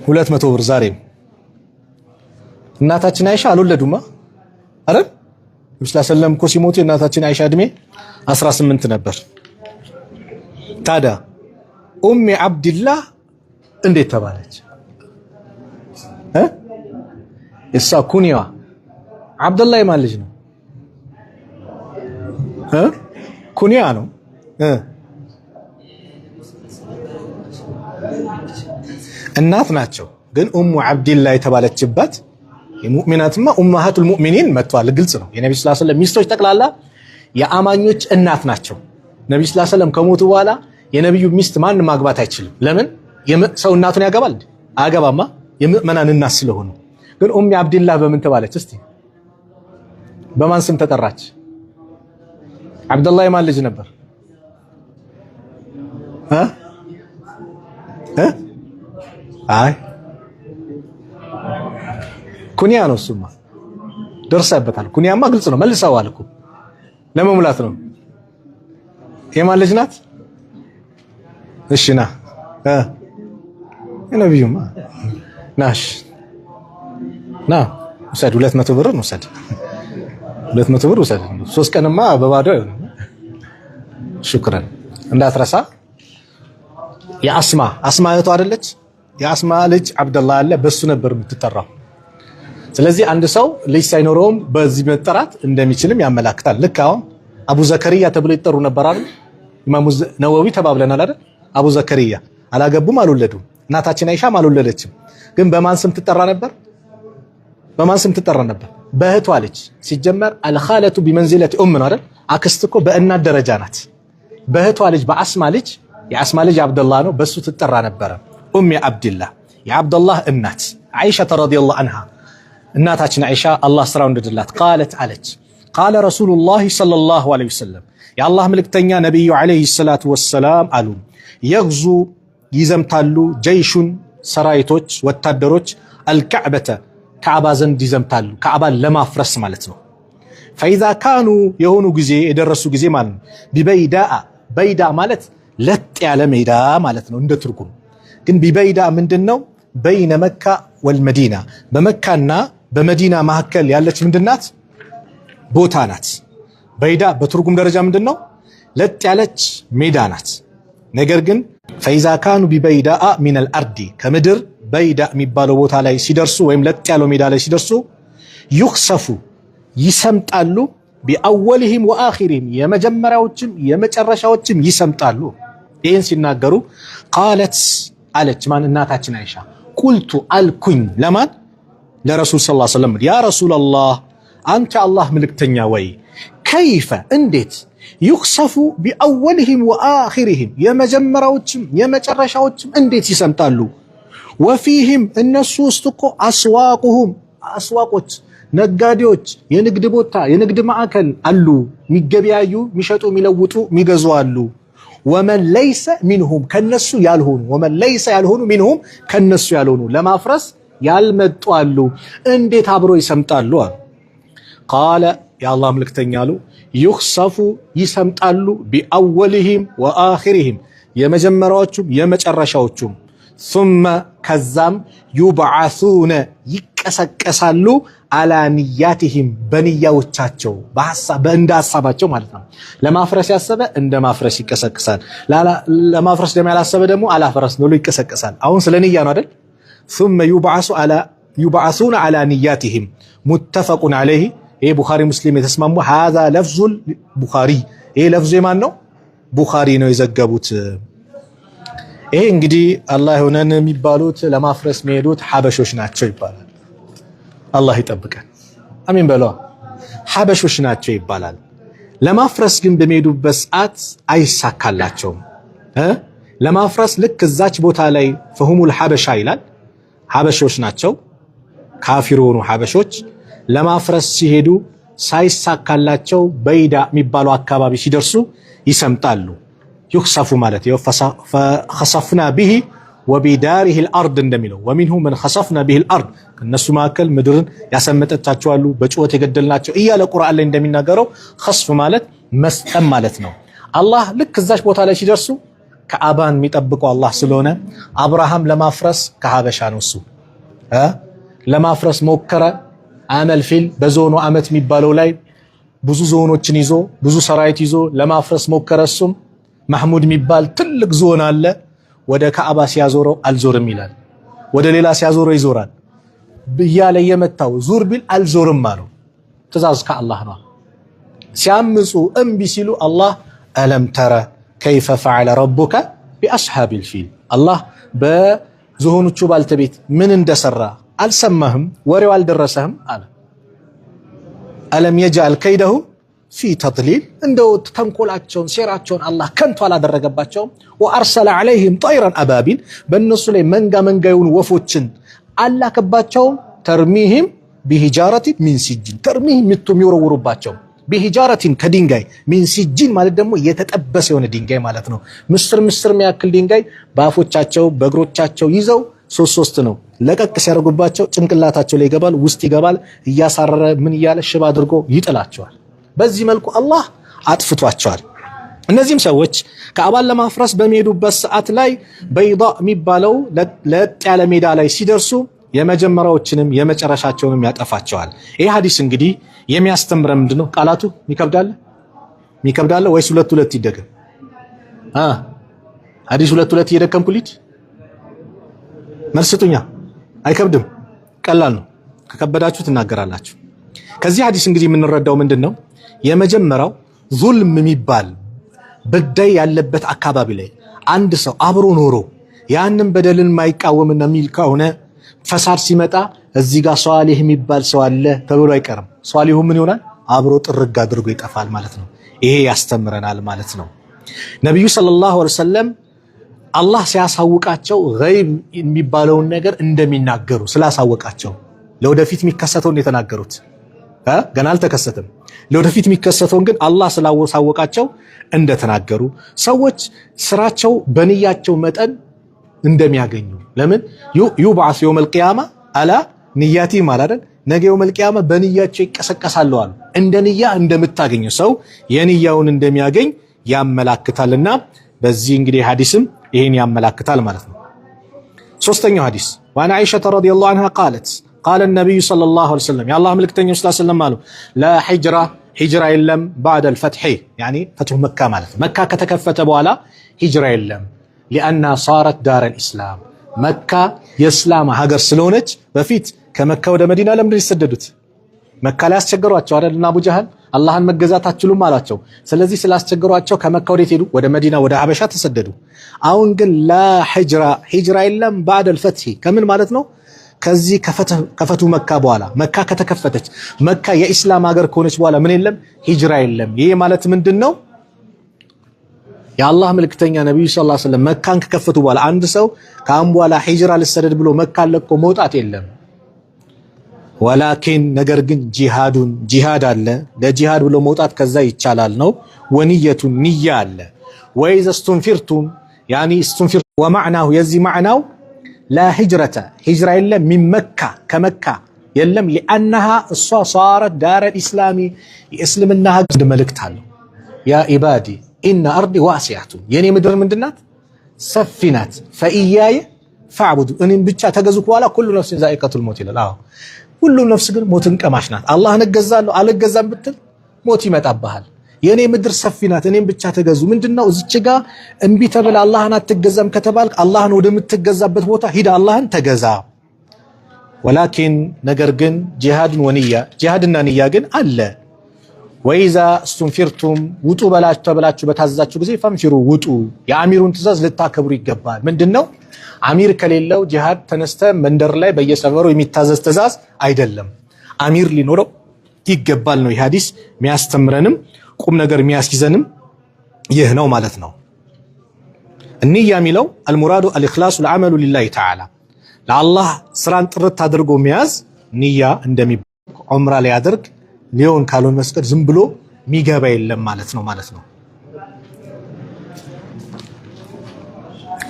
200 ብር ዛሬ እናታችን አይሻ አልወለዱማ አይደል? ነብዩ ሰለላሁ ዐለይሂ ወሰለም እኮ ሲሞቱ እናታችን አይሻ እድሜ 18 ነበር። ታዲያ ኡሚ አብድላህ እንዴት ተባለች? እሷ ኩኒዋ አብዱላህ የማን ልጅ ነው? ኩኒያ ነው። እናት ናቸው። ግን ኡሙ አብድላህ የተባለችበት የሙእሚናትማ ኡማሃቱል ሙእሚኒን መጥቷል። ግልጽ ነው። የነብዩ ሰለላሁ ዐለይሂ ወሰለም ሚስቶች ጠቅላላ የአማኞች እናት ናቸው። ነብዩ ሰለላሁ ዐለይሂ ወሰለም ከሞቱ በኋላ የነብዩ ሚስት ማን ማግባት አይችልም። ለምን? ሰው እናቱን ያገባል? አያገባማ። የምእመናን እናት ስለሆኑ። ግን ኡሚ አብድላህ በምን ተባለች? እስቲ በማን ስም ተጠራች? አብዱላህ የማን ልጅ ነበር? አይ ኩኒያ ነው። እሱማ ደርሰበታል። ኩኒያማ ግልጽ ነው። መልሰዋል እኮ ለመሙላት ነው። የማን ልጅ ናት? እሺ ና የነብዩማ ናሽ ና ውሰድ። 200 ብር ውሰድ። 200 ብር ውሰድ። 3 ቀንማ በባዶ አይሆንም። ሽክራን እንዳትረሳ። የአስማ እህቷ አይደለች? የአስማ ልጅ አብዱላህ አለ። በሱ ነበር የምትጠራው። ስለዚህ አንድ ሰው ልጅ ሳይኖረውም በዚህ መጠራት እንደሚችልም ያመላክታል። ልክ አሁን አቡ ዘከሪያ ተብሎ ይጠሩ ነበር አይደል? ኢማሙ ነወዊ ተባብለናል አይደል? አቡ ዘከሪያ አላገቡም፣ አልወለዱም። እናታችን አይሻም አልወለደችም። ግን በማን ስም ትጠራ ነበር? በማን ስም ትጠራ ነበር? በእህቷ ልጅ። ሲጀመር አልኻለቱ ቢመንዚለቲ ኡም ነው አይደል? አክስት እኮ በእናት ደረጃ ናት። በእህቷ ልጅ በአስማ ልጅ፣ የአስማ ልጅ አብዱላህ ነው፣ በሱ ትጠራ ነበረ። ኡሚ አብድላህ የአብዱላህ እናት አይሻ ረዲየላሁ ዐንሃ እናታችን አይሻ አላህ ስራው እንድድላት ቃለት አለች ቃለ ረሱሉላህ ሰለላሁ ዐለይሂ ወሰለም የአላህ መልእክተኛ ነብዩ ዐለይሂ ሰላቱ ወሰላም አሉ የግዙ ይዘምታሉ ጀይሹን ሰራዊቶች ወታደሮች አልከዕበተ ከዕባ ዘንድ ይዘምታሉ ከዕባን ለማፍረስ ማለት ነው። ፈኢዛ ካኑ የሆኑ ጊዜ የደረሱ ጊዜ ማለት ነው። ቢበይዳአ በይዳ ማለት ለጥ ያለ ሜዳ ማለት ነው እንደ ትርጉም። ግን ቢበይዳ ምንድነው? በይነ መካ ወልመዲና በመካና በመዲና መካከል ያለች ምንድናት? ቦታ ናት። በይዳ በትርጉም ደረጃ ምንድነው? ለጥ ያለች ሜዳ ናት። ነገር ግን ፈኢዛ ካኑ ቢበይዳአ ሚነል አርዲ ከምድር በይዳ የሚባለው ቦታ ላይ ሲደርሱ ወይም ለጥ ያለው ሜዳ ላይ ሲደርሱ ይኽሰፉ ይሰምጣሉ ቢአወልሂም ወአኺሪሂም የመጀመሪያዎችም የመጨረሻዎችም ይሰምጣሉ። ይህን ሲናገሩ ቃለት አለች ማን? እናታችን አይሻ ቁልቱ አልኩኝ ለማን? ለረሱል ሰለላሁ ዐለይሂ ወሰለም ያ ረሱላላህ አንተ አላህ መልእክተኛ ወይ ከይፈ እንዴት ይኽሰፉ ቢአወልሂም ወአኺሪሂም የመጀመሪያዎችም የመጨረሻዎችም እንዴት ይሰምጣሉ? ወፊህም እነሱ ውስጥ እኮ አስዋቁሁም አስዋቆች ነጋዴዎች የንግድ ቦታ የንግድ ማዕከል አሉ። የሚገበያዩ የሚሸጡ የሚለውጡ የሚገዙ አሉ። ወመን ለይሰ ሚንሁም ከነሱ ያልሆኑ ወመን ለይሰ ያልሆኑ ሚንሁም ከነሱ ያልሆኑ ለማፍረስ ያልመጡ አሉ። እንዴት አብሮ ይሰምጣሉ አሉ። ቃለ የአላህ መልእክተኛ አሉ ይኽሰፉ ይሰምጣሉ ቢአወልሂም ወአኺሪሂም የመጀመሪያዎቹም የመጨረሻዎቹም ثم ከዛም ዩብዓሱነ ይቀሰቀሳሉ አላ ንያቲሂም በንያዎቻቸው በእንደ ሐሳባቸው ማለት ነው። ለማፍረስ ያሰበ እንደ ማፍረስ ይቀሰቀሳል። ለማፍረስ ደግሞ ያላሰበ ደግሞ አላፈረስ ነው ይቀሰቀሳል። አሁን ስለ ንያ ነው አይደል? ثم يبعثون على نياتهم متفق عليه ይሄ ቡኻሪ ሙስሊም የተስማሙ هذا لفظ البخاري ይሄ ለፍዙ የማን ነው? ቡኻሪ ነው የዘገቡት። ይሄ እንግዲህ አላህ ይሁነን የሚባሉት ለማፍረስ የሚሄዱት ሐበሾች ናቸው ይባላል። አላህ ይጠብቀን አሚን በለው። ሐበሾች ናቸው ይባላል። ለማፍረስ ግን በሚሄዱበት ሰዓት አይሳካላቸውም። ለማፍረስ ልክ እዛች ቦታ ላይ ፈሁሙል ሐበሻ ይላል። ሐበሾች ናቸው ካፊር ሆኑ ሐበሾች ለማፍረስ ሲሄዱ ሳይሳካላቸው በይዳ የሚባለው አካባቢ ሲደርሱ ይሰምጣሉ። ይኽሰፉ ማለት ፈኸሰፍና ቢሂ ወቢዳሪሂ አልአርድ እንደሚለው ወሚንሁ መን ኸሰፍና ቢሂ አልአርድ ከነሱ መካከል ምድርን ያሰመጠቻቸው አሉ በጩኸት የገደልናቸው እያለ ቁርአን ላይ እንደሚናገረው ኸስፍ ማለት መስጠም ማለት ነው። አላህ ልክ እዛች ቦታ ላይ ሲደርሱ ከአባን የሚጠብቀው አላህ ስለሆነ አብርሃም ለማፍረስ ከሀበሻ ነው እሱ ለማፍረስ ሞከረ። አመል ፊል በዞኑ አመት የሚባለው ላይ ብዙ ዞኖችን ይዞ ብዙ ሰራዊት ይዞ ለማፍረስ ሞከረ። እሱም ማህሙድ የሚባል ትልቅ ዞን አለ። ወደ ካዕባ ሲያዞረው አልዞርም ይላል፣ ወደ ሌላ ሲያዞረው ይዞራል። እያለ የመታው ዙር ቢል አልዞርም አለው። ትእዛዝ ከአላህ ነው። ሲያምፁ እምቢ ሲሉ አላህ አለም ተረ ከይፈ ፈዐለ ረቡከ ቢአስሓቢል ፊል አላህ በዝሆኖቹ ባልተቤት ምን እንደሰራ አልሰማህም? ወሬው አልደረሰህም አለ። አለም የጅዐል ከይደሁ ፊ ተድሊል እንደው ተንኮላቸውን ሴራቸውን አላህ ከንቱ አላደረገባቸውም? ወአርሰለ ዐለይሂም ጠይረን አባቢል በእነሱ ላይ መንጋ መንጋዩን ወፎችን አላከባቸውም። ተርሚሂም ቢሂጃረቲን ሚን ሲጂን ተርሚሂም ምቶ የሚወረውሩባቸው ቢሂጃረቲን ከድንጋይ ሚን ሲጂን ማለት ደግሞ የተጠበሰ የሆነ ድንጋይ ማለት ነው። ምስር የሚያክል ድንጋይ በአፎቻቸው በእግሮቻቸው ይዘው ሶስት ነው ለቀቅ ሲያደርጉባቸው ጭንቅላታቸው ላይ ይገባል፣ ውስጥ ይገባል። እያሳረረ ምን እያለ ሽባ አድርጎ ይጥላቸዋል። በዚህ መልኩ አላህ አጥፍቷቸዋል። እነዚህም ሰዎች ካዕባን ለማፍረስ በሚሄዱበት ሰዓት ላይ በይዳ የሚባለው ለጥ ያለ ሜዳ ላይ ሲደርሱ የመጀመሪያዎችንም የመጨረሻቸውንም ያጠፋቸዋል። ይህ ሐዲስ እንግዲህ የሚያስተምረን ምንድነው? ቃላቱ ሚከብዳለ ወይስ ሁለት ይደገም? ሐዲስ ሁለት እየደከምኩልኝ መልስጡኛ። አይከብድም፣ ቀላል ነው። ከከበዳችሁ ትናገራላችሁ። ከዚህ ሐዲስ እንግዲህ የምንረዳው ምንድነው? የመጀመሪያው ዙልም የሚባል በዳይ ያለበት አካባቢ ላይ አንድ ሰው አብሮ ኖሮ ያንን በደልን ማይቃወምና የሚል ከሆነ ፈሳድ ሲመጣ እዚህ ጋር ሷሊህ የሚባል ሰው አለ ተብሎ አይቀርም። ሷሊሁ ምን ይሆናል? አብሮ ጥርግ አድርጎ ይጠፋል ማለት ነው። ይሄ ያስተምረናል ማለት ነው። ነብዩ ሰለላሁ ዐለይሂ ወሰለም አላህ ሲያሳውቃቸው ገይብ የሚባለውን ነገር እንደሚናገሩ ስላሳወቃቸው ለወደፊት የሚከሰተውን የተናገሩት ገና አልተከሰተም። ለወደፊት የሚከሰተውን ግን አላህ ስላሳወቃቸው እንደተናገሩ ሰዎች ስራቸው በንያቸው መጠን እንደሚያገኙ ለምን ዩብዓስ የውመል ቂያማ አላ ንያቲ ማለት ነገ የውመል ቂያማ በንያቸው ይቀሰቀሳሉ አሉ። እንደ ንያ እንደምታገኙ ሰው የንያውን እንደሚያገኝ ያመላክታልና በዚህ እንግዲህ ሐዲስም ይሄን ያመላክታል ማለት ነው። ሶስተኛው ሐዲስ ወአን አይሻ ረዲየላሁ ዐንሃ ቃለት ቃለ ነብዩ ሰለላሁ ዐለይሂ ወሰለም የአላህ መልእክተኛ ሰለላሁ ዐለይሂ ወሰለም አሉ ላ ሂጅራ የለም ባዕደል ፈትሒ ያኒ ፈትሑ መካ ማለት መካ ከተከፈተ በኋላ ሂጅራ የለም። ሊአና ሳረት ዳረል ኢስላም መካ የእስላም ሀገር ስለሆነች በፊት ከመካ ወደ መዲና ለምንድን ይሰደዱት? መካ ላይ አስቸገሯቸው አይደልና አቡ ጀህል አላህን መገዛት አትችሉም አላቸው። ስለዚህ ስላስቸገሯቸው ከመካ ወዴት ሄዱ? ወደ መዲና ወደ ሀበሻ ተሰደዱ። አሁን ግን ላ ሂጅራ የለም ባዕደል ፈትሒ ከምን ማለት ነው? ከዚህ ከፈቱ መካ በኋላ መካ ከተከፈተች መካ የኢስላም ሀገር ከሆነች በኋላ ምን የለም? ሂጅራ የለም። ይሄ ማለት ምንድነው? የአላህ መልእክተኛ ነብዩ ሰለላሁ ዐለይሂ ወሰለም መካን ከከፈቱ በኋላ አንድ ሰው ካሁን በኋላ ሂጅራ ልሰደድ ብሎ መካን ለቆ መውጣት የለም። ወላኪን ነገር ግን ጂሃድ አለ። ለጂሃድ ብሎ መውጣት ከዛ ይቻላል ነው። ወንየቱን ንያ አለ። ወይዘ ስቱንፊርቱም ያኒ ስቱንፊር ወማዕናሁ የዚህ ማዕናው ላ ሂጅረተ ሂጅራ የለም ሚን መካ ከመካ የለም። ሊአነሃ እሷ ሳረት ዳረል ኢስላሚ የእስልምና ሀገር መልእክት አለው። ያ ኢባዲ ኢነ አርዲ ዋሲዐቱን የኔ ምድር ምንድናት? ሰፊ ናት። ፈኢያየ ፈዕቡዱ እኔም ብቻ ተገዙ በኋላ ኩሉ ነፍስ ዛኢቀቱል ሞት ይላል። አዎ ሁሉም ነፍስ ግን ሞትን ቀማሽ ናት። አላህን እገዛለሁ አልገዛም ብትል ሞት ይመጣብሃል። የኔ ምድር ሰፊ ናት፣ እኔም ብቻ ተገዙ። ምንድነው እዚች ጋር እምቢ ተብለ አላህን አትገዛም ከተባልክ አላህን ወደምትገዛበት ቦታ ሂድ፣ አላህን ተገዛ። ወላኪን ነገር ግን ጂሃድን ወንያ ጂሃድና ንያ ግን አለ። ወይዛ ስቱንፊርቱም ውጡ በላችሁ ተብላችሁ በታዘዛችሁ ጊዜ ፈንፊሩ ውጡ። የአሚሩን ትእዛዝ ልታከብሩ ይገባል። ምንድነው አሚር ከሌለው ጂሃድ ተነስተ መንደር ላይ በየሰፈሩ የሚታዘዝ ትእዛዝ አይደለም። አሚር ሊኖረው ይገባል ነው ይህ ሐዲስ የሚያስተምረንም ቁም ነገር የሚያስይዘንም ይህ ነው ማለት ነው። ንያ የሚለው አልሙራዱ አልኢኽላሱ ለዓመሉ ሊላሂ ተዓላ ለአላህ ስራን ጥርት አድርጎ መያዝ ንያ እንደሚባል ዑምራ ላይ ያደርግ ሊሆን ካልሆነ መስቀል ዝም ብሎ ሚገባ የለም ማለት ነው።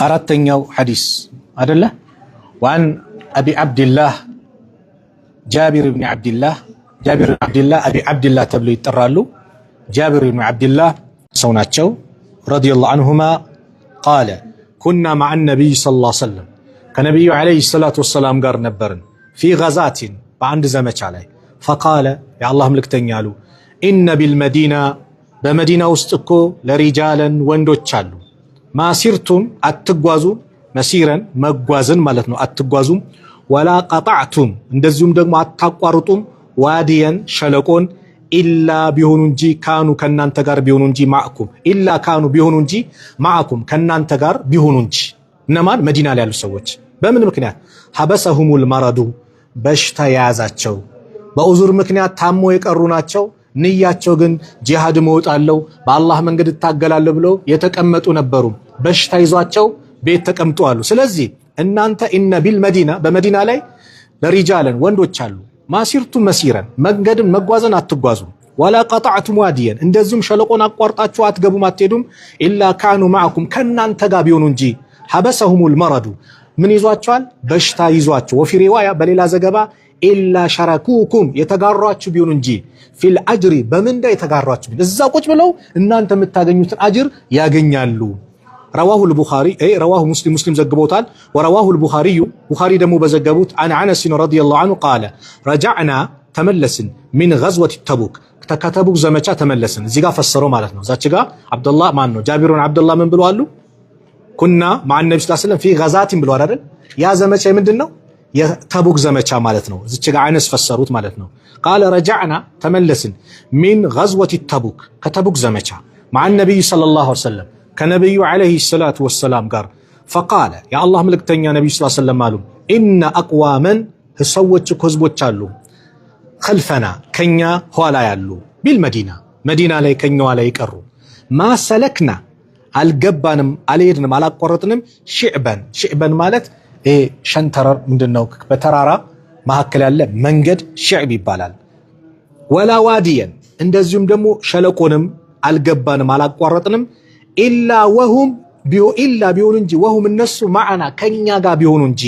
አራተኛው ሐዲስ አይደለ ወአን አቢ ዓብድላህ ጃቢር ብን ዓብድላህ አቢ ዓብድላህ ተብለው ይጠራሉ። ጃቢር ብን ዓብድላህ ሰው ናቸው ረዲየላሁ ዐንሁማ ቃለ ኩና መዐ ነቢይ ሰለላሁ ዐለይሂ ወሰለም ከነቢዩ ዐለይሂ ሰላቱ ወሰላም ጋር ነበርን ፊ ገዛቲን በአንድ ዘመቻ ላይ ፈቃለ የአላህ ምልክተኛ አሉ ኢነ ቢልመዲና በመዲና ውስጥ እኮ ለሪጃለን ወንዶች አሉ ማሲርቱም አትጓዙም መሲረን መጓዝን ማለት ነው አትጓዙም ወላ ቀጣዕቱም እንደዚሁም ደግሞ አታቋርጡም ዋዲየን ሸለቆን ኢላ ቢሆኑ እንጂ ካኑ ከናንተ ጋር ቢሆኑ እንጂ ማዕኩም ኢላ ካኑ ቢሆኑ እንጂ ማዕኩም ከናንተ ጋር ቢሆኑ እንጂ እነማን መዲና ላይ ያሉ ሰዎች በምን ምክንያት ሐበሰሁሙል መረዱ በሽታ የያዛቸው በኡዙር ምክንያት ታሞ የቀሩ ናቸው ንያቸው ግን ጂሃድ መውጣለው በአላህ መንገድ እታገላለሁ ብለው የተቀመጡ ነበሩ በሽታ ይዟቸው ቤት ተቀምጠው አሉ ስለዚህ እናንተ ኢነ ቢልመዲና በመዲና ላይ ለሪጃለን ወንዶች አሉ ማሲርቱ መሲረን መንገድን መጓዘን አትጓዙ ወላ ቀጣዕቱም ዋዲየን እንደዚሁም ሸለቆን አቋርጣችሁ አትገቡም አትሄዱም ኢላ ካኑ ማዕኩም ከናንተ ጋር ቢሆኑ እንጂ ሐበሰሁሙል መረዱ ምን ይዟቸዋል በሽታ ይዟቸው ወፊ ሪዋያ በሌላ ዘገባ ኢላ ሸረኩኩም የተጋሯችሁ ቢሆኑ እንጂ ፊል አጅሪ በምንዳ የተጋሯችሁ እዛ ቁጭ ብለው እናንተ የምታገኙትን አጅር ያገኛሉ رواه البخاري رواه مسلم ዘግቦታል ورواه البخاري ቡኻሪ ደግሞ በዘገቡት عن انس رضي الله عنه قال رجعنا ተመለስን من غزوة تبوك ከተቡክ ዘመቻ ተመለስን እዚህ ጋር ፈሰረው ማለት ነው እዛች ጋር አብዱላህ ማን ነው ጃቢር ብን አብዱላህ ምን ብለው አሉ ኩና مع النبي صلى الله عليه وسلم في غزات ብለው አይደል ያ ዘመቻ ምንድነው የተቡክ ዘመቻ ማለት ነው እዚች ጋር አነስ ፈሰሩት ማለት ነው قال رجعنا ተመለስን من غزوة تبوك ከተቡክ ዘመቻ مع النبي صلى الله عليه وسلم ከነብዩ አለይሂ ሰላቱ ወሰላም ጋር فقال ያ አላህ መልእክተኛ ነብዩ ሰለላሁ ዐለይሂ ወሰለም አሉ ኢነ አቅዋመን ሰዎች ህዝቦች አሉ خلفنا ከኛ ኋላ ያሉ ቢልመዲና መዲና ላይ ከኛ ኋላ ይቀሩ ማሰለክና አልገባንም አልሄድንም አላቋረጥንም ሽዕበን ማለት ሸንተረር ምንድነው በተራራ መካከል ያለ መንገድ ሽዕብ ይባላል ወላ ዋዲየን እንደዚሁም ደግሞ ሸለቆንም አልገባንም አላቋረጥንም ኢላ ወሁም ቢሆኑ እንጂ ወሁም እነሱ ማዕና ከኛ ጋር ቢሆኑ እንጂ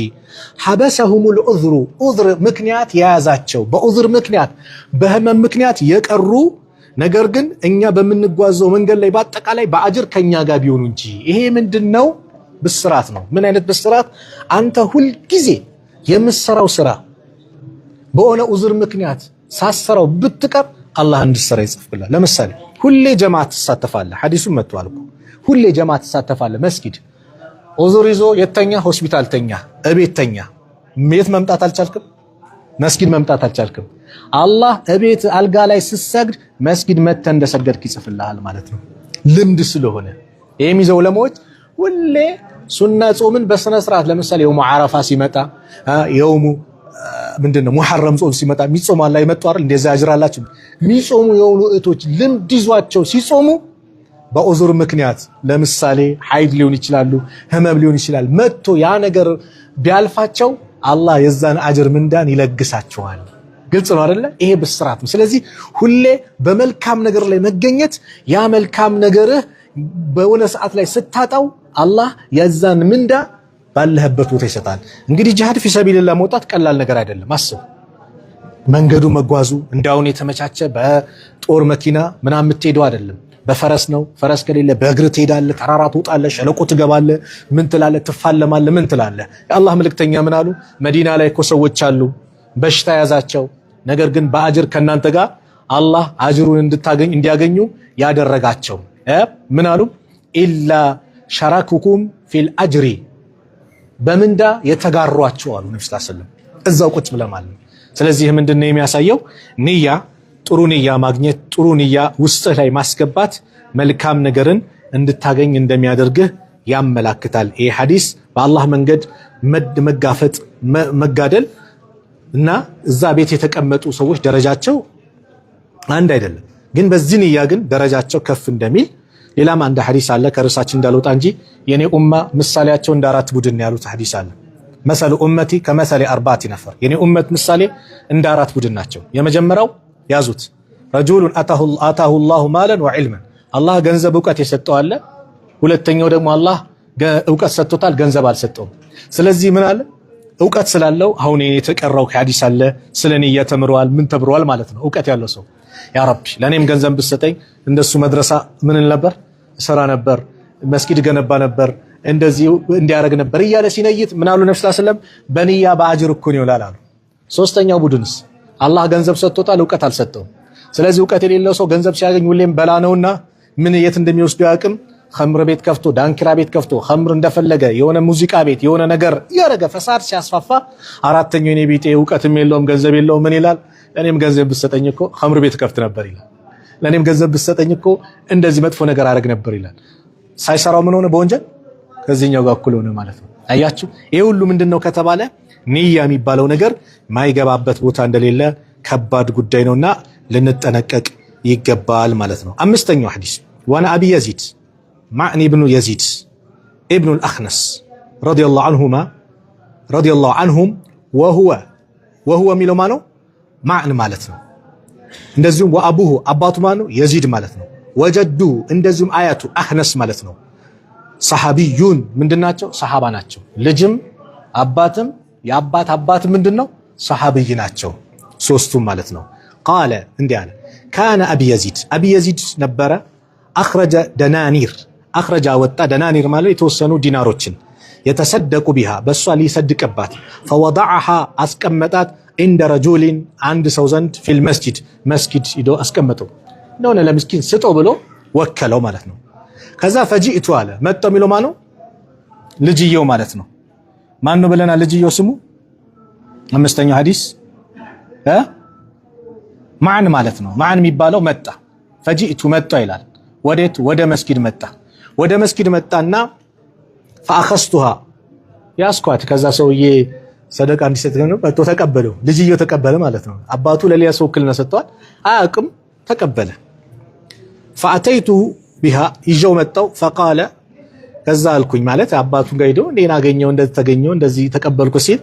ሐበሰሁሙል ዑዝሩ ምክንያት የያዛቸው በዑዝር ምክንያት በህመም ምክንያት የቀሩ ነገር ግን እኛ በምንጓዘው መንገድ ላይ በአጠቃላይ በአጅር ከኛ ጋር ቢሆኑ እንጂ ይሄ ምንድነው ብስራት ነው ምን አይነት ብስራት አንተ ሁል ጊዜ የምትሰራው ስራ በሆነ ዑዝር ምክንያት ሳሰራው ብትቀር አላህ እንድሰራ ይጽፍልሃል ለምሳሌ ሁሌ ጀማዓት ተሳተፋለህ ሐዲሱን መጥቷል እኮ ሁሌ ጀማዓት ተሳተፋለህ መስጊድ ዑዝር ይዞ የተኛ ሆስፒታል ተኛ እቤት ተኛ የት መምጣት አልቻልክም መስጊድ መምጣት አልቻልክም አላህ እቤት አልጋ ላይ ስትሰግድ መስጊድ መጥተህ እንደሰገድክ ይጽፍልሃል ማለት ነው ልምድ ስለሆነ የሚዘው ለሞት ሁሌ ሱና ጾምን በስነ ስርዓት ለምሳሌ የውሙ አረፋ ሲመጣ የውሙ ምንድነው ሙሐረም ጾም ሲመጣ ሚጾም አላ ይመጣው አይደል እንደዛ አጅራላችሁ ሚጾሙ የሆኑ እህቶች ልምድ ይዟቸው ሲጾሙ በዑዝር ምክንያት ለምሳሌ ሐይድ ሊሆን ይችላሉ ህመም ሊሆን ይችላል መጥቶ ያ ነገር ቢያልፋቸው አላህ የዛን አጅር ምንዳን ይለግሳቸዋል ግልጽ ነው አይደለ ይሄ ብስራት ነው ስለዚህ ሁሌ በመልካም ነገር ላይ መገኘት ያ መልካም ነገርህ በሆነ ሰዓት ላይ ስታጣው አላህ የዛን ምንዳ ባለህበት ቦታ ይሰጣል እንግዲህ ጂሃድ ፊ ሰቢልላህ መውጣት ቀላል ነገር አይደለም አስብ መንገዱ መጓዙ እንዳውን የተመቻቸ በጦር መኪና ምናምን የምትሄደው አይደለም በፈረስ ነው ፈረስ ከሌለ በእግር ትሄዳለህ ተራራ ትወጣለህ ሸለቆ ትገባለህ ምን ትላለህ ትፋለማለህ ምን ትላለህ የአላህ መልእክተኛ ምን አሉ መዲና ላይ እኮ ሰዎች አሉ በሽታ ያዛቸው ነገር ግን በአጅር ከናንተ ጋር አላህ አጅሩን እንዲያገኙ ያደረጋቸው ምን አሉ ኢላ ሸራኩኩም ፊል አጅሪ በምንዳ የተጋሯቸው አሉ ነብዩ ሰለላሁ ዐለይሂ ወሰለም እዛው ቁጭ ብለማል ስለዚህ ምንድነው የሚያሳየው ንያ ጥሩ ንያ ማግኘት ጥሩ ንያ ውስጥ ላይ ማስገባት መልካም ነገርን እንድታገኝ እንደሚያደርግህ ያመላክታል ይሄ ሐዲስ በአላህ መንገድ መጋፈጥ መጋደል እና እዛ ቤት የተቀመጡ ሰዎች ደረጃቸው አንድ አይደለም ግን በዚህ ንያ ግን ደረጃቸው ከፍ እንደሚል ሌላም አንድ ሐዲስ አለ ከርሳችን እንዳልወጣ እንጂ የኔ ኡማ ምሳሌያቸው እንደ አራት ቡድን ያሉት ሐዲስ አለ መሰሉ ኡመቲ ከመሰለ አርባቲ ነፈር የኔ ኡመት ምሳሌ እንደ አራት ቡድን ናቸው የመጀመሪያው ያዙት ረጁሉን አታሁ ላሁ ማለን ወዕልመን አላህ ገንዘብ እውቀት የሰጠው አለ ሁለተኛው ደግሞ አላህ እውቀት ሰጥቶታል ገንዘብ አልሰጠውም ስለዚህ ምን አለ እውቀት ስላለው አሁን የተቀራው ሐዲስ አለ ስለኔ እያተምረዋል ምን ተብሯል ማለት ነው እውቀት ያለው ሰው ያ ረቢ ለኔም ገንዘብ ብትሰጠኝ እንደሱ መድረሳ ምን ነበር ሰራ ነበር መስጊድ ገነባ ነበር እንደዚህ እንዲያረግ ነበር እያለ ሲነይት ምን አሉ ነብዩ ሰለላሁ ዐለይሂ ወሰለም በንያ በአጅር እኮ ነው ይላል አሉ። ሶስተኛው ቡድንስ አላህ ገንዘብ ሰጥቶታል ዕውቀት አልሰጠውም። ስለዚህ ዕውቀት የሌለው ሰው ገንዘብ ሲያገኝ ሁሌም በላ ነውና ምን የት እንደሚወስዱ ያቅም ኸምር ቤት ከፍቶ ዳንኪራ ቤት ከፍቶ ኸምር እንደፈለገ የሆነ ሙዚቃ ቤት የሆነ ነገር ያረገ ፈሳድ ሲያስፋፋ አራተኛው የኔ ቢጤ ዕውቀትም የለውም ገንዘብ የለውም ምን ይላል ለኔም ገንዘብ ብትሰጠኝ እኮ ኸምር ቤት ከፍት ነበር ይላል። ለኔም ገንዘብ ብትሰጠኝ እኮ እንደዚህ መጥፎ ነገር አረግ ነበር ይላል። ሳይሰራው ምን ሆነ በወንጀል ከዚህኛው ጋር እኩል ሆነ ማለት ነው። አያችሁ ይሄ ሁሉ ምንድነው ከተባለ ንያ የሚባለው ነገር ማይገባበት ቦታ እንደሌለ ከባድ ጉዳይ ነውና ልንጠነቀቅ ይገባል ማለት ነው። አምስተኛው ሐዲስ ዋና አቢ የዚድ ማዕን ኢብኑ የዚድ ኢብኑ አልአኽነስ ረዲየላሁ ዐንሁም ወሁወ የሚለው ማነው ማዕን ማለት ነው። እንደዚሁም ወአቡሁ አባቱ ማነው የዚድ ማለት ነው። ወጀዱ እንደዚሁም አያቱ አኽነስ ማለት ነው። ሰሐቢዩን ምንድናቸው ሰሐባ ናቸው። ልጅም አባትም የአባት አባት ምንድነው ሰሐቢይ ናቸው ሶስቱም ማለት ነው። ቃለ እንዲህ አለ ካነ አቢ የዚድ ነበረ አኽረጀ ደናኒር አኽረጃ ወጣ ደናኒር ማለት የተወሰኑ ዲናሮችን የተሰደቁ ቢሃ በሷ ሊሰድቅባት ፈወضعها አስቀመጣት እንደ ረጁሊን አንድ ሰው ዘንድ ፊል መስጊድ ሂዶ አስቀመጠው እንደሆነ ለምስኪን ስጦ ብሎ ወከለው ማለት ነው። ከዛ ፈጂእቱ አለ መጣው የሚለው ማነው ልጅየው ማለት ነው። ማን ነው ብለናል ልጅየው ስሙ አምስተኛው ሐዲስ ማዕን ማለት ነው። ማዕን የሚባለው መጣ ፈጂእቱ መጣ ይላል። ወዴት ወደ መስጊድ መጣ። ወደ መስጊድ መጣና ፈአኸስቱሃ ያስኳት ከዛ ሰውዬ ሰደቃ እንዲሰጥ ነው መጥቶ ተቀበለው። ልጅየው ተቀበለ ማለት ነው። አባቱ ለሌላ ሰው ክልና ሰጥቷል አያውቅም ተቀበለ። ፈአተይቱ ቢሃ ይዤው መጣው ፈቃለ ከዛ አልኩኝ ማለት አባቱን ጋር ሄዶ እንዴና አገኘው እንደዚህ ተገኘው እንደዚህ ተቀበልኩ ሲል